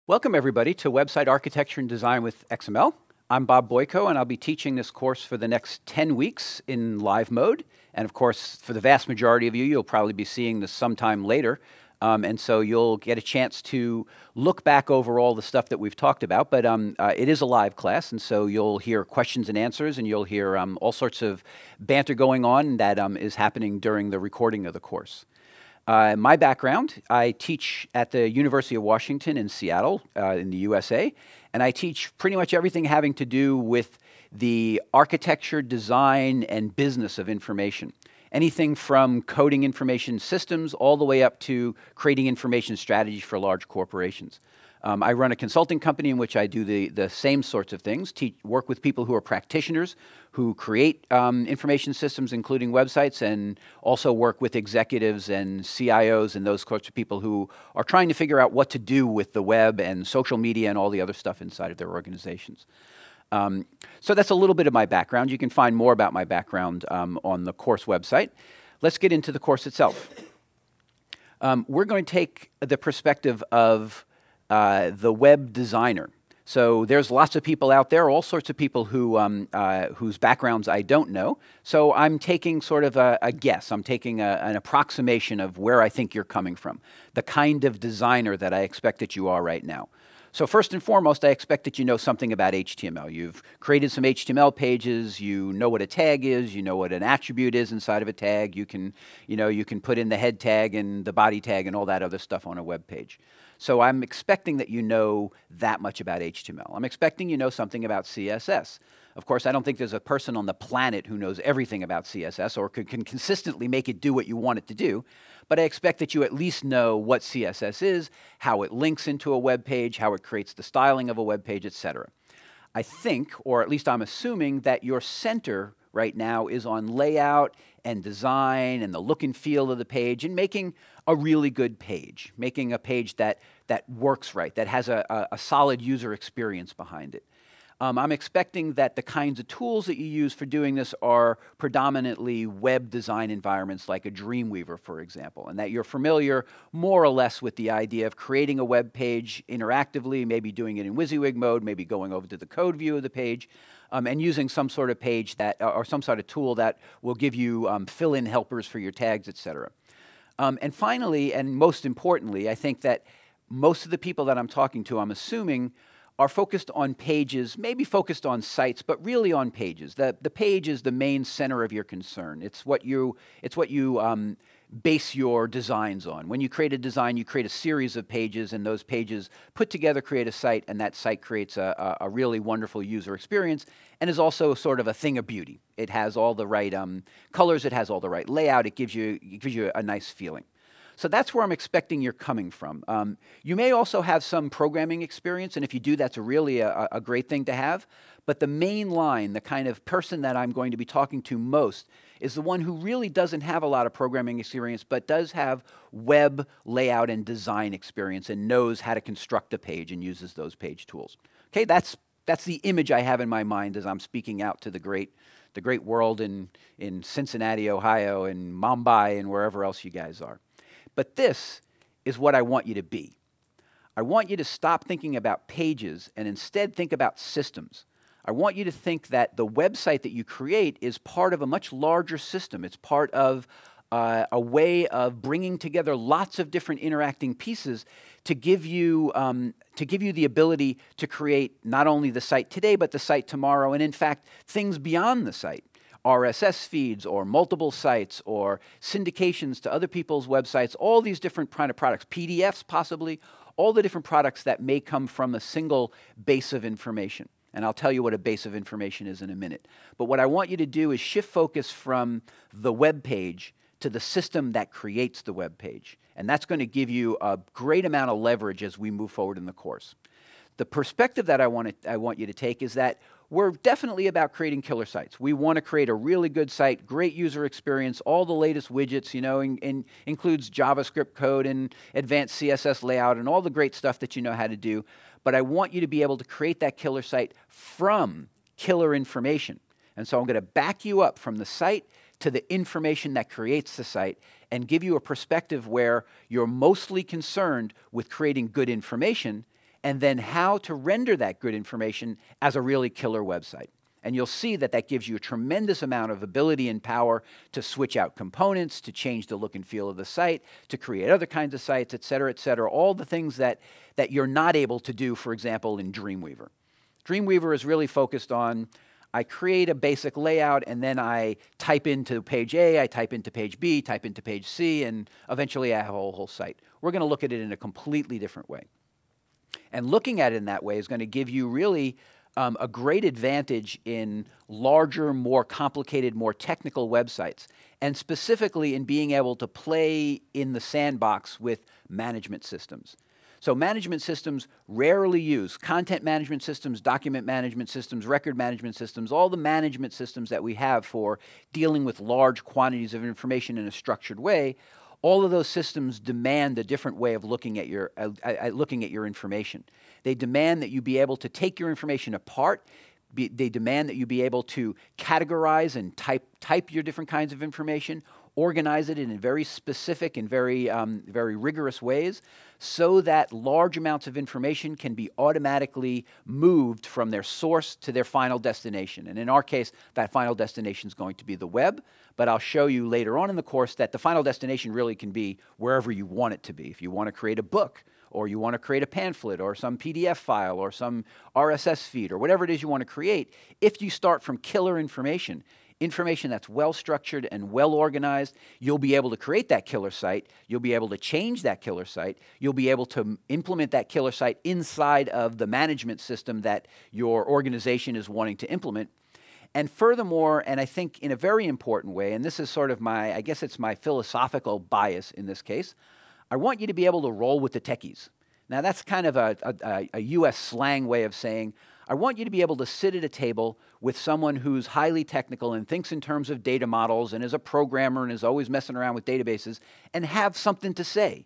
Welcome everybody to Website Architecture and Design with XML. I'm Bob Boyko and I'll be teaching this course for the next 10 weeks in live mode. And of course, for the vast majority of you, you'll probably be seeing this sometime later. And so you'll get a chance to look back over all the stuff that we've talked about. But it is a live class, and so you'll hear questions and answers, and you'll hear all sorts of banter going on that is happening during the recording of the course. My background, I teach at the University of Washington in Seattle in the USA, and I teach pretty much everything having to do with the architecture, design, and business of information. Anything from coding information systems all the way up to creating information strategies for large corporations. I run a consulting company in which I do the same sorts of things, work with people who are practitioners, who create information systems, including websites, and also work with executives and CIOs and those sorts of people who are trying to figure out what to do with the web and social media and all the other stuff inside of their organizations. So that's a little bit of my background. You can find more about my background on the course website. Let's get into the course itself. We're going to take the perspective of the web designer. So there's lots of people out there, all sorts of people who, whose backgrounds I don't know. So I'm taking sort of a guess. I'm taking an approximation of where I think you're coming from, the kind of designer that I expect that you are right now. So first and foremost, I expect that you know something about HTML. You've created some HTML pages, you know what a tag is, you know what an attribute is inside of a tag, you can put in the head tag and the body tag and all that other stuff on a web page. So I'm expecting that you know that much about HTML. I'm expecting you know something about CSS. Of course, I don't think there's a person on the planet who knows everything about CSS or can consistently make it do what you want it to do, but I expect that you at least know what CSS is, how it links into a web page, how it creates the styling of a web page, etc. I think, or at least I'm assuming, that your center right now is on layout and design and the look and feel of the page and making a really good page, making a page that works right, that has a solid user experience behind it. I'm expecting that the kinds of tools that you use for doing this are predominantly web design environments like a Dreamweaver, for example, and that you're familiar more or less with the idea of creating a web page interactively, maybe doing it in WYSIWYG mode, maybe going over to the code view of the page, and using some sort of page that, or some sort of tool that will give you fill-in helpers for your tags, etc. And finally, and most importantly, I think that most of the people that I'm talking to, I'm assuming, are focused on pages, maybe focused on sites, but really on pages. The page is the main center of your concern. It's what you base your designs on. When you create a design, you create a series of pages, and those pages put together create a site, and that site creates a really wonderful user experience, and is also sort of a thing of beauty. It has all the right colors, it has all the right layout, it gives you a nice feeling. So that's where I'm expecting you're coming from. You may also have some programming experience, and if you do, that's really a great thing to have. But the main line, the kind of person that I'm going to be talking to most, is the one who really doesn't have a lot of programming experience, but does have web layout and design experience and knows how to construct a page and uses those page tools. Okay, that's the image I have in my mind as I'm speaking out to the great world in Cincinnati, Ohio, and Mumbai, and wherever else you guys are. But this is what I want you to be. I want you to stop thinking about pages and instead think about systems. I want you to think that the website that you create is part of a much larger system. It's part of a way of bringing together lots of different interacting pieces to give you the ability to create not only the site today, but the site tomorrow, and in fact, things beyond the site. RSS feeds or multiple sites or syndications to other people's websites, all these different kind of products, PDFs possibly, all the different products that may come from a single base of information. And I'll tell you what a base of information is in a minute. But what I want you to do is shift focus from the web page to the system that creates the web page. And that's going to give you a great amount of leverage as we move forward in the course. The perspective that I want you to take is that we're definitely about creating killer sites. We want to create a really good site, great user experience, all the latest widgets, includes JavaScript code and advanced CSS layout and all the great stuff that you know how to do. But I want you to be able to create that killer site from killer information. And so I'm going to back you up from the site to the information that creates the site and give you a perspective where you're mostly concerned with creating good information and then how to render that good information as a really killer website. And you'll see that that gives you a tremendous amount of ability and power to switch out components, to change the look and feel of the site, to create other kinds of sites, et cetera, all the things that you're not able to do, for example, in Dreamweaver. Dreamweaver is really focused on, I create a basic layout, and then I type into page A, I type into page B, type into page C, and eventually I have a whole site. We're going to look at it in a completely different way. And looking at it in that way is going to give you really a great advantage in larger, more complicated, more technical websites, and specifically in being able to play in the sandbox with management systems. So management systems rarely use content management systems, document management systems, record management systems, all the management systems that we have for dealing with large quantities of information in a structured way. All of those systems demand a different way of looking at your information. They demand that you be able to take your information apart. They demand that you be able to categorize and type your different kinds of information, organize it in very specific and very rigorous ways, so that large amounts of information can be automatically moved from their source to their final destination. And in our case, that final destination is going to be the web. But I'll show you later on in the course that the final destination really can be wherever you want it to be. If you want to create a book, or you want to create a pamphlet, or some PDF file, or some RSS feed, or whatever it is you want to create, if you start from killer information that's well structured and well organized, you'll be able to create that killer site, you'll be able to change that killer site, you'll be able to implement that killer site inside of the management system that your organization is wanting to implement. And furthermore, and I think in a very important way, and this is sort of I guess it's my philosophical bias in this case, I want you to be able to roll with the techies. Now that's kind of a US slang way of saying, I want you to be able to sit at a table with someone who's highly technical and thinks in terms of data models and is a programmer and is always messing around with databases and have something to say.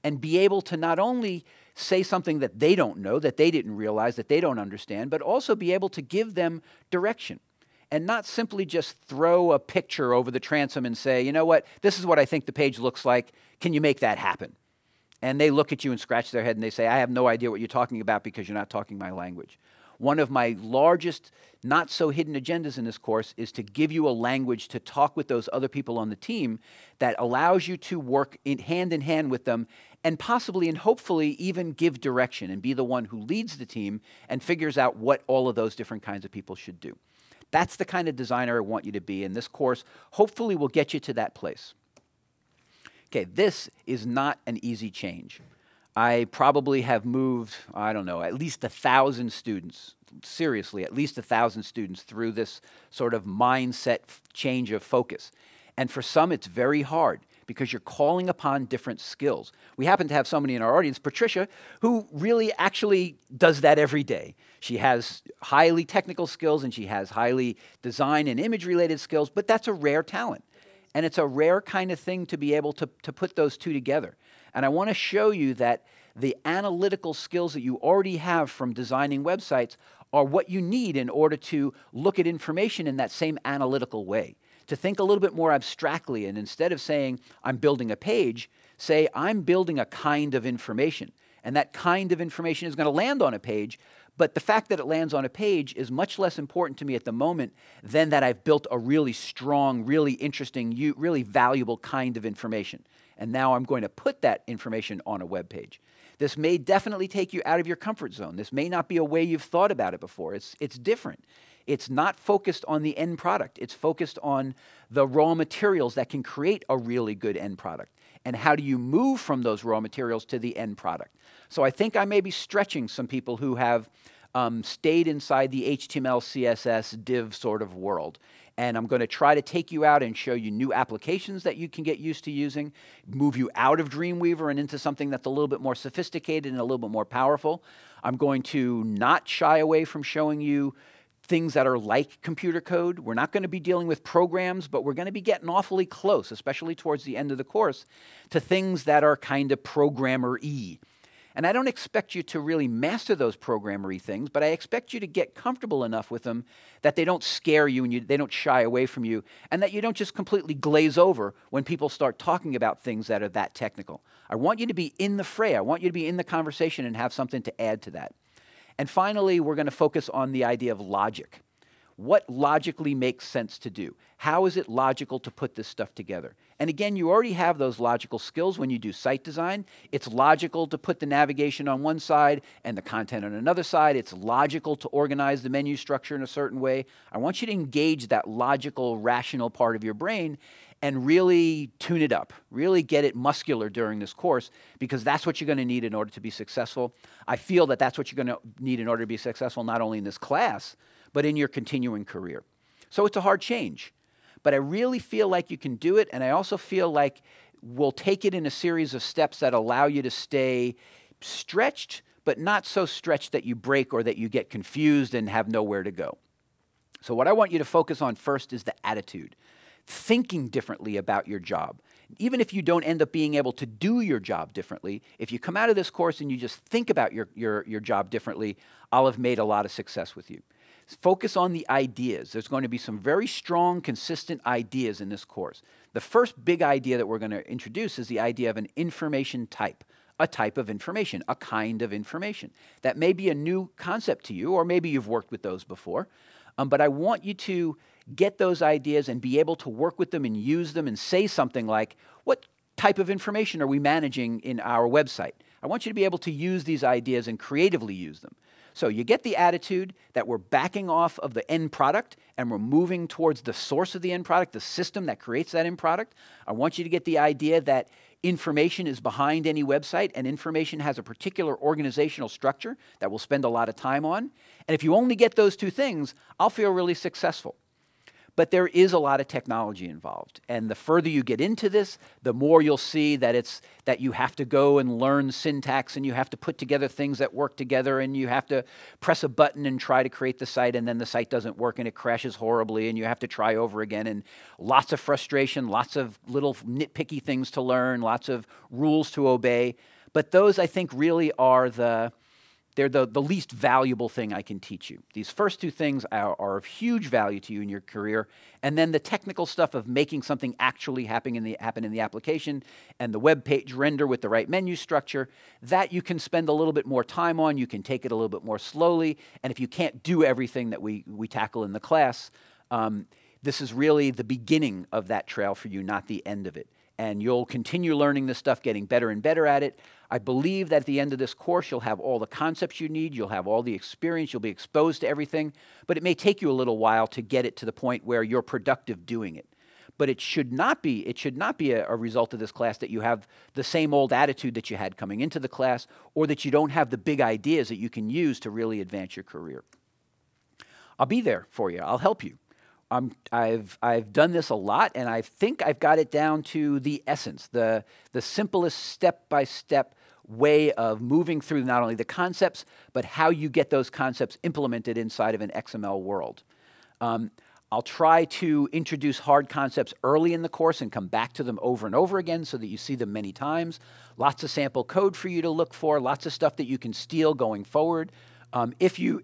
And be able to not only say something that they don't know, that they didn't realize, that they don't understand, but also be able to give them direction. And not simply just throw a picture over the transom and say, you know what, this is what I think the page looks like. Can you make that happen? And they look at you and scratch their head and they say, I have no idea what you're talking about because you're not talking my language. One of my largest, not so hidden agendas in this course is to give you a language to talk with those other people on the team that allows you to work in hand with them and possibly and hopefully even give direction and be the one who leads the team and figures out what all of those different kinds of people should do. That's the kind of designer I want you to be, and this course hopefully will get you to that place. Okay, this is not an easy change. I probably have moved, I don't know, at least 1,000 students, seriously, at least 1,000 students through this sort of mindset change of focus. And for some, it's very hard because you're calling upon different skills. We happen to have somebody in our audience, Patricia, who really actually does that every day. She has highly technical skills and she has highly design and image related skills, but that's a rare talent. And it's a rare kind of thing to be able to put those two together. And I want to show you that the analytical skills that you already have from designing websites are what you need in order to look at information in that same analytical way. To think a little bit more abstractly, and instead of saying, I'm building a page, say, I'm building a kind of information. And that kind of information is going to land on a page, but the fact that it lands on a page is much less important to me at the moment than that I've built a really strong, really interesting, really valuable kind of information. And now I'm going to put that information on a web page. This may definitely take you out of your comfort zone. This may not be a way you've thought about it before. It's different. It's not focused on the end product. It's focused on the raw materials that can create a really good end product. And how do you move from those raw materials to the end product? So I think I may be stretching some people who have stayed inside the HTML, CSS, div sort of world. And I'm going to try to take you out and show you new applications that you can get used to using, move you out of Dreamweaver and into something that's a little bit more sophisticated and a little bit more powerful. I'm going to not shy away from showing you things that are like computer code. We're not going to be dealing with programs, but we're going to be getting awfully close, especially towards the end of the course, to things that are kind of programmer-y. And I don't expect you to really master those programmery things, but I expect you to get comfortable enough with them that they don't scare you and they don't shy away from you, and that you don't just completely glaze over when people start talking about things that are that technical. I want you to be in the fray. I want you to be in the conversation and have something to add to that. And finally, we're going to focus on the idea of logic. What logically makes sense to do? How is it logical to put this stuff together? And again, you already have those logical skills when you do site design. It's logical to put the navigation on one side and the content on another side. It's logical to organize the menu structure in a certain way. I want you to engage that logical, rational part of your brain and really tune it up, really get it muscular during this course, because that's what you're going to need in order to be successful. I feel that that's what you're going to need in order to be successful, not only in this class, but in your continuing career. So it's a hard change, but I really feel like you can do it, and I also feel like we'll take it in a series of steps that allow you to stay stretched, but not so stretched that you break or that you get confused and have nowhere to go. So what I want you to focus on first is the attitude, thinking differently about your job. Even if you don't end up being able to do your job differently, if you come out of this course and you just think about your job differently, I'll have made a lot of success with you. Focus on the ideas. There's going to be some very strong, consistent ideas in this course. The first big idea that we're going to introduce is the idea of an information type, a type of information, a kind of information. That may be a new concept to you, or maybe you've worked with those before, but I want you to get those ideas and be able to work with them and use them and say something like, what type of information are we managing in our website? I want you to be able to use these ideas and creatively use them. So you get the attitude that we're backing off of the end product and we're moving towards the source of the end product, the system that creates that end product. I want you to get the idea that information is behind any website and information has a particular organizational structure that we'll spend a lot of time on. And if you only get those two things, I'll feel really successful. But there is a lot of technology involved. And the further you get into this, the more you'll see that you have to go and learn syntax and you have to put together things that work together and you have to press a button and try to create the site and then the site doesn't work and it crashes horribly and you have to try over again, and lots of frustration, lots of little nitpicky things to learn, lots of rules to obey. But those, I think, really are they're the least valuable thing I can teach you. These first two things are of huge value to you in your career. And then the technical stuff of making something actually happen in the application and the web page render with the right menu structure, that you can spend a little bit more time on. You can take it a little bit more slowly. And if you can't do everything that we tackle in the class, this is really the beginning of that trail for you, not the end of it. And you'll continue learning this stuff, getting better and better at it. I believe that at the end of this course, you'll have all the concepts you need, you'll have all the experience, you'll be exposed to everything, but it may take you a little while to get it to the point where you're productive doing it. But it should not be a result of this class that you have the same old attitude that you had coming into the class, or that you don't have the big ideas that you can use to really advance your career. I'll be there for you. I'll help you. I've done this a lot, and I think I've got it down to the essence, the simplest step-by-step way of moving through not only the concepts, but how you get those concepts implemented inside of an XML world. I'll try to introduce hard concepts early in the course and come back to them over and over again so that you see them many times. Lots of sample code for you to look for, lots of stuff that you can steal going forward. If you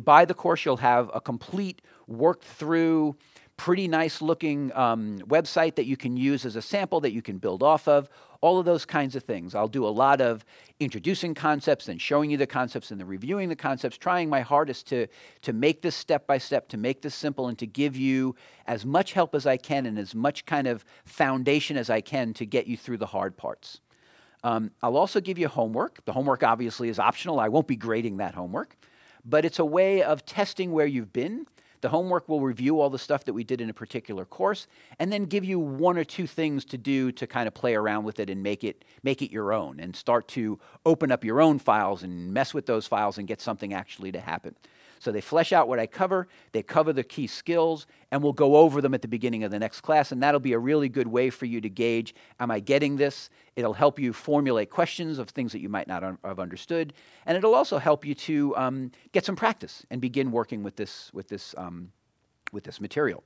buy the course, you'll have a complete, worked through, pretty nice looking website that you can use as a sample that you can build off of, all of those kinds of things. I'll do a lot of introducing concepts and showing you the concepts and then reviewing the concepts, trying my hardest to make this step by step, to make this simple and to give you as much help as I can and as much kind of foundation as I can to get you through the hard parts. I'll also give you homework. The homework obviously is optional. I won't be grading that homework, but it's a way of testing where you've been. The homework will review all the stuff that we did in a particular course and then give you one or two things to do to kind of play around with it and make it your own and start to open up your own files and mess with those files and get something actually to happen. So they flesh out what I cover, they cover the key skills, and we'll go over them at the beginning of the next class, and that'll be a really good way for you to gauge, am I getting this? It'll help you formulate questions of things that you might not have understood, and it'll also help you to get some practice and begin working with this material.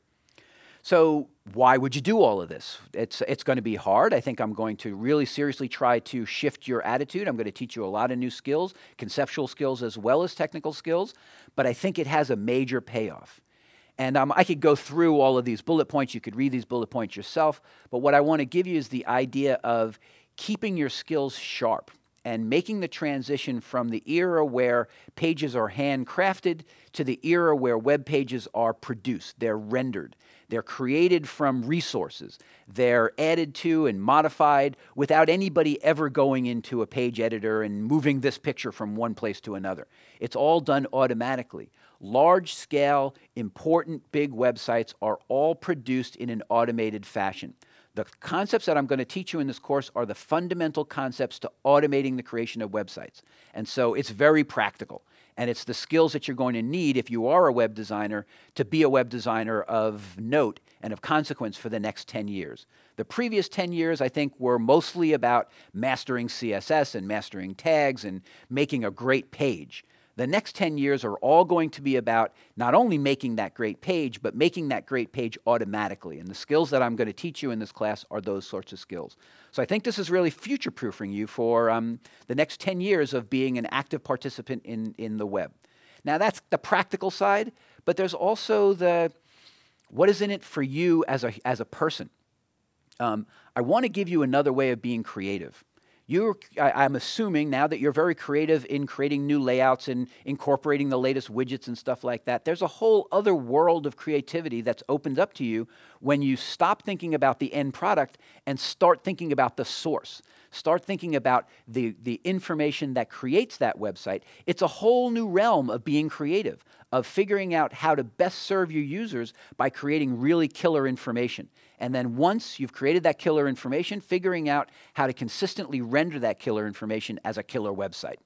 So why would you do all of this? It's going to be hard. I think I'm going to really seriously try to shift your attitude. I'm going to teach you a lot of new skills, conceptual skills as well as technical skills, but I think it has a major payoff. And I could go through all of these bullet points. You could read these bullet points yourself, but what I want to give you is the idea of keeping your skills sharp and making the transition from the era where pages are handcrafted to the era where web pages are produced. They're rendered. They're created from resources. They're added to and modified without anybody ever going into a page editor and moving this picture from one place to another. It's all done automatically. Large-scale, important, big websites are all produced in an automated fashion. The concepts that I'm going to teach you in this course are the fundamental concepts to automating the creation of websites. And so it's very practical. And it's the skills that you're going to need if you are a web designer to be a web designer of note and of consequence for the next 10 years. The previous 10 years, I think, were mostly about mastering CSS and mastering tags and making a great page. The next 10 years are all going to be about not only making that great page, but making that great page automatically. And the skills that I'm going to teach you in this class are those sorts of skills. So I think this is really future-proofing you for the next 10 years of being an active participant in the web. Now, that's the practical side, but there's also the what is in it for you as a person. I want to give you another way of being creative. I'm assuming now that you're very creative in creating new layouts and incorporating the latest widgets and stuff like that. There's a whole other world of creativity that's opened up to you when you stop thinking about the end product and start thinking about the source. Start thinking about the information that creates that website. It's a whole new realm of being creative, of figuring out how to best serve your users by creating really killer information. And then once you've created that killer information, figuring out how to consistently render that killer information as a killer website.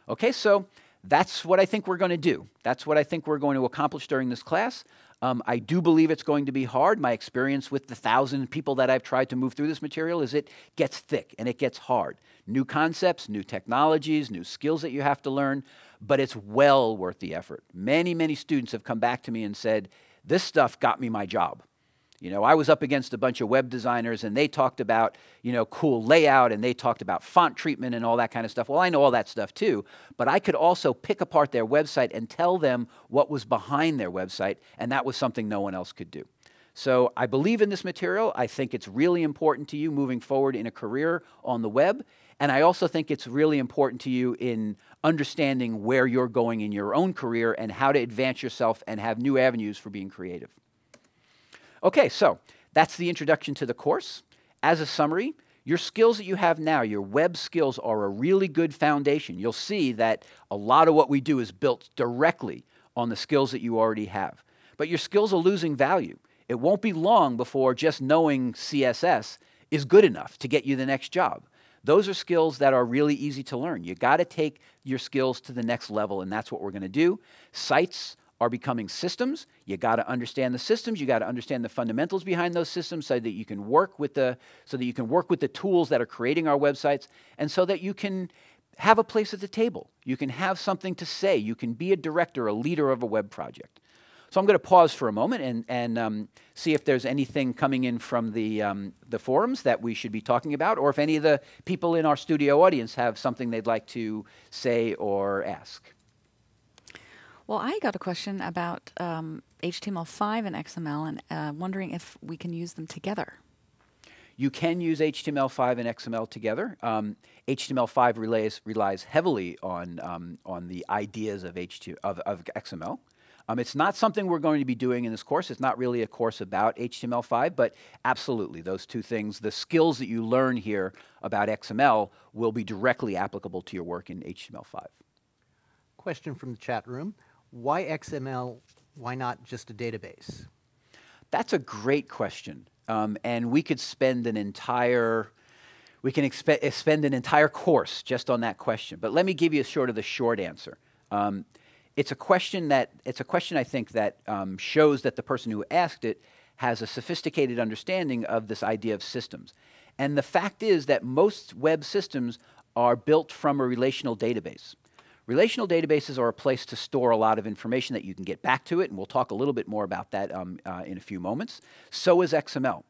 Okay, so that's what I think we're going to do. That's what I think we're going to accomplish during this class. I do believe it's going to be hard. My experience with the 1,000 people that I've tried to move through this material is it gets thick and it gets hard. New concepts, new technologies, new skills that you have to learn, but it's well worth the effort. Many, many students have come back to me and said, this stuff got me my job. You know, I was up against a bunch of web designers and they talked about, you know, cool layout and they talked about font treatment and all that kind of stuff. Well, I know all that stuff too, but I could also pick apart their website and tell them what was behind their website, and that was something no one else could do. So I believe in this material. I think it's really important to you moving forward in a career on the web, and I also think it's really important to you in understanding where you're going in your own career and how to advance yourself and have new avenues for being creative. Okay, so that's the introduction to the course. As a summary, your skills that you have now, your web skills, are a really good foundation. You'll see that a lot of what we do is built directly on the skills that you already have. But your skills are losing value. It won't be long before just knowing CSS is good enough to get you the next job. Those are skills that are really easy to learn. You got to take your skills to the next level, and that's what we're going to do. Sites are becoming systems. You got to understand the systems. You got to understand the fundamentals behind those systems so that you can work with the tools that are creating our websites, and so that you can have a place at the table. You can have something to say. You can be a director, a leader of a web project. So I'm going to pause for a moment and see if there's anything coming in from the forums that we should be talking about, or if any of the people in our studio audience have something they'd like to say or ask. Well, I got a question about HTML5 and XML, and wondering if we can use them together. You can use HTML5 and XML together. HTML5 relies heavily on the ideas of XML. It's not something we're going to be doing in this course. It's not really a course about HTML5, but absolutely, those two things, the skills that you learn here about XML will be directly applicable to your work in HTML5. Question from the chat room. Why XML? Why not just a database? That's a great question, and we could spend an entire spend an entire course just on that question. But let me give you sort of the short answer. It's a question I think that shows that the person who asked it has a sophisticated understanding of this idea of systems. And the fact is that most web systems are built from a relational database. Relational databases are a place to store a lot of information that you can get back to it, and we'll talk a little bit more about that in a few moments. So is XML.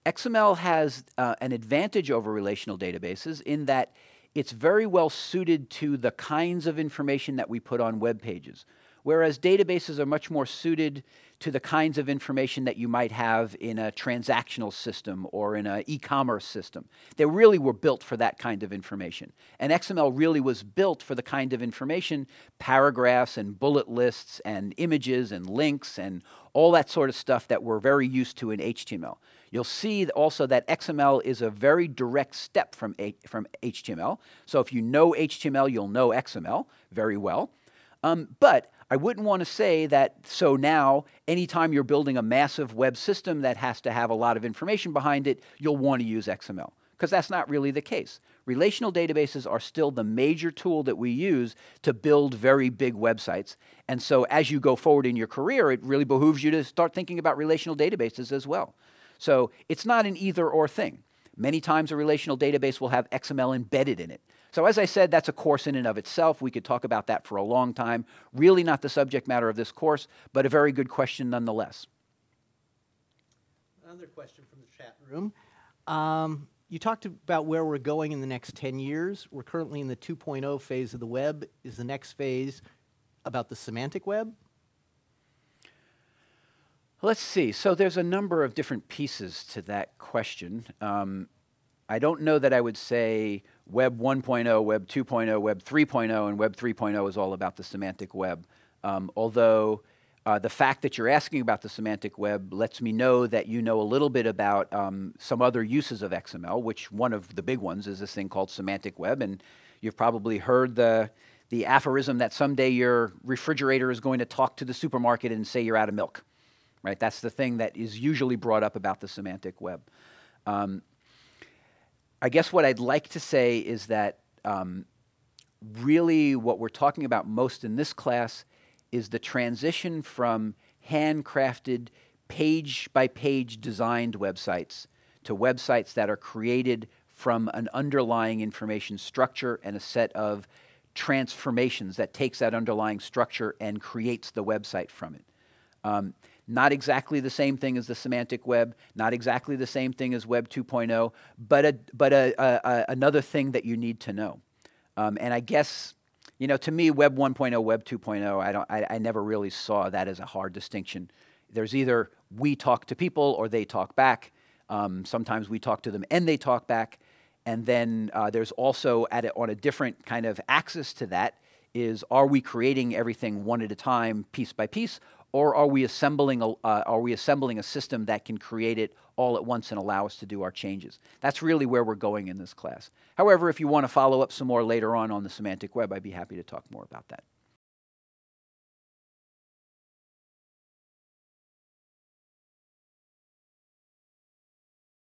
XML has an advantage over relational databases in that it's very well suited to the kinds of information that we put on web pages, whereas databases are much more suited to the kinds of information that you might have in a transactional system or in an e-commerce system. They really were built for that kind of information. And XML really was built for the kind of information, paragraphs and bullet lists and images and links and all that sort of stuff that we're very used to in HTML. You'll see also that XML is a very direct step from HTML. So if you know HTML, you'll know XML very well. But I wouldn't want to say that, so now, anytime you're building a massive web system that has to have a lot of information behind it, you'll want to use XML, because that's not really the case. Relational databases are still the major tool that we use to build very big websites. And so as you go forward in your career, it really behooves you to start thinking about relational databases as well. So it's not an either-or thing. Many times a relational database will have XML embedded in it. So as I said, that's a course in and of itself. We could talk about that for a long time. Really not the subject matter of this course, but a very good question nonetheless. Another question from the chat room. You talked about where we're going in the next 10 years. We're currently in the 2.0 phase of the web. Is the next phase about the semantic web? Let's see. So there's a number of different pieces to that question. I don't know that I would say Web 1.0, Web 2.0, Web 3.0, and Web 3.0 is all about the semantic web. Although the fact that you're asking about the semantic web lets me know that you know a little bit about some other uses of XML, which one of the big ones is this thing called semantic web. And you've probably heard the aphorism that someday your refrigerator is going to talk to the supermarket and say you're out of milk. Right? That's the thing that is usually brought up about the semantic web. I guess what I'd like to say is that really what we're talking about most in this class is the transition from handcrafted, page-by-page designed websites to websites that are created from an underlying information structure and a set of transformations that takes that underlying structure and creates the website from it. Not exactly the same thing as the semantic web, not exactly the same thing as Web 2.0, but another thing that you need to know. And I guess, you know, to me, Web 1.0, Web 2.0, I never really saw that as a hard distinction. There's either we talk to people or they talk back. Sometimes we talk to them and they talk back. And then there's also, on a different kind of axis to that, is are we creating everything one at a time, piece by piece, or are we assembling a system that can create it all at once and allow us to do our changes? That's really where we're going in this class. However, if you want to follow up some more later on the semantic web, I'd be happy to talk more about that.